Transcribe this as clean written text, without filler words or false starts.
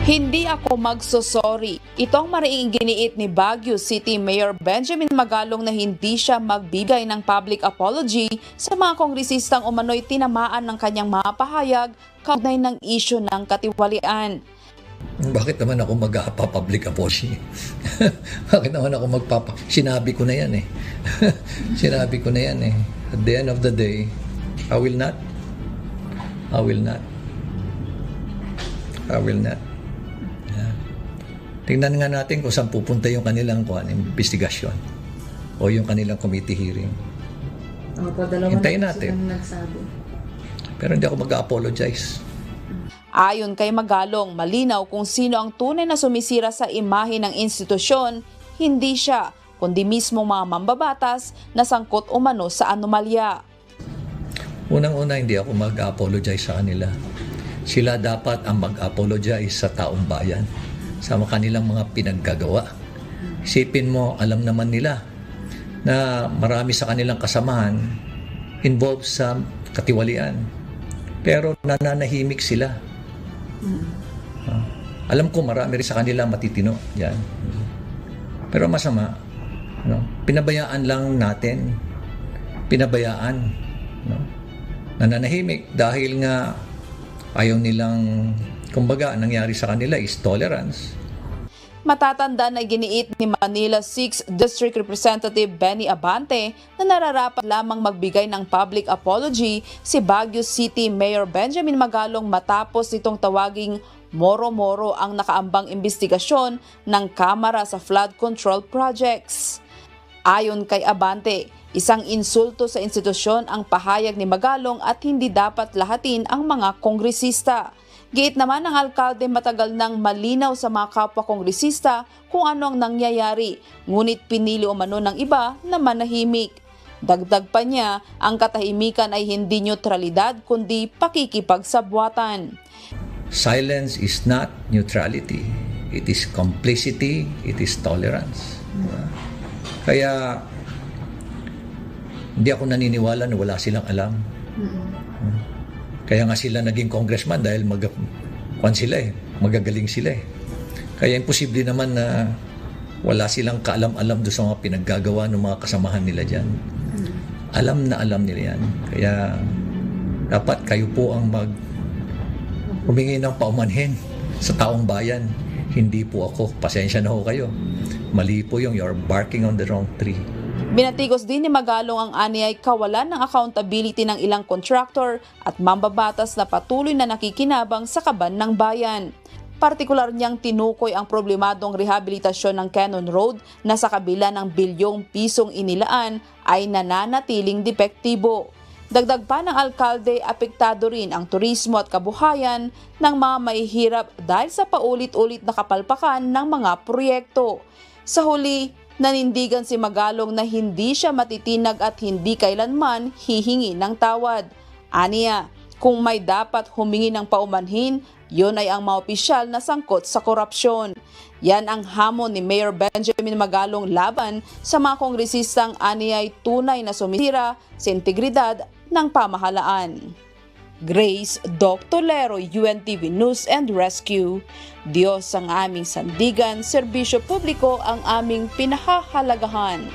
Hindi ako magsosorry. Ito ang mariing giniit ni Baguio City Mayor Benjamin Magalong na hindi siya magbibigay ng public apology sa mga kongresistang umano'y tinamaan ng kanyang mga pahayag kaugnay ng isyu ng katiwalian. Bakit naman ako mag-public apology? Bakit naman ako Sinabi ko na yan eh. Sinabi ko na yan eh. At the end of the day, I will not. Tingnan nga natin kung saan pupunta yung kanilang investigasyon o yung kanilang committee hearing. Hintayin natin. Pero hindi ako mag-apologize. Ayon kay Magalong, malinaw kung sino ang tunay na sumisira sa imahe ng institusyon, hindi siya, kundi mismo mga mambabatas na sangkot umano sa anomalya. Unang-una, hindi ako mag-apologize sa kanila. Sila dapat ang mag-apologize sa taong bayan sa kanilang mga pinaggagawa. Isipin mo, alam naman nila na marami sa kanilang kasamahan involved sa katiwalian. Pero nananahimik sila. Alam ko marami rin sa kanila matitino yan. Pero masama, pinabayaan lang natin. Nananahimik dahil nga ayaw nilang, kumbaga, nangyari sa kanila is tolerance. Matatanda na giniit ni Manila 6th District Representative Benny Abante na nararapat lamang magbigay ng public apology si Baguio City Mayor Benjamin Magalong matapos nitong tawaging moro-moro ang nakaambang investigasyon ng Kamara sa flood control projects. Ayon kay Abante, isang insulto sa institusyon ang pahayag ni Magalong at hindi dapat lahatin ang mga kongresista. Giit naman ng alkalde matagal nang malinaw sa mga kapwa-kongresista kung ano ang nangyayari, ngunit pinili umano ng iba na manahimik. Dagdag pa niya, ang katahimikan ay hindi neutralidad kundi pakikipagsabwatan. Silence is not neutrality. It is complicity, it is tolerance. Kaya hindi ako naniniwala na wala silang alam. Kaya nga sila naging congressman dahil magagaling sila eh. Kaya imposible naman na wala silang kaalam-alam doon sa mga pinaggagawa ng mga kasamahan nila dyan. Alam na alam nila yan. Kaya dapat kayo po ang humingi ng paumanhin sa taong bayan. Hindi po ako. Pasensya na ho kayo. Mali po yung you're barking on the wrong tree. Binatikos din ni Magalong ang aniyay kawalan ng accountability ng ilang contractor at mambabatas na patuloy na nakikinabang sa kaban ng bayan. Partikular niyang tinukoy ang problemadong rehabilitasyon ng Cannon Road na sa kabila ng bilyong pisong inilaan ay nananatiling depektibo. Dagdag pa ng alkalde, apektado rin ang turismo at kabuhayan ng mga mahihirap dahil sa paulit-ulit na kapalpakan ng mga proyekto. Sa huli, nanindigan si Magalong na hindi siya matitinag at hindi kailanman hihingi ng tawad. Aniya, kung may dapat humingi ng paumanhin, yun ay ang mga opisyal na sangkot sa korupsyon. Yan ang hamon ni Mayor Benjamin Magalong laban sa mga kongresistang aniyay tunay na sumisira sa integridad ng pamahalaan. Grace Doctolero, UNTV News and Rescue. Diyos ang aming sandigan, serbisyo publiko ang aming pinahahalagahan.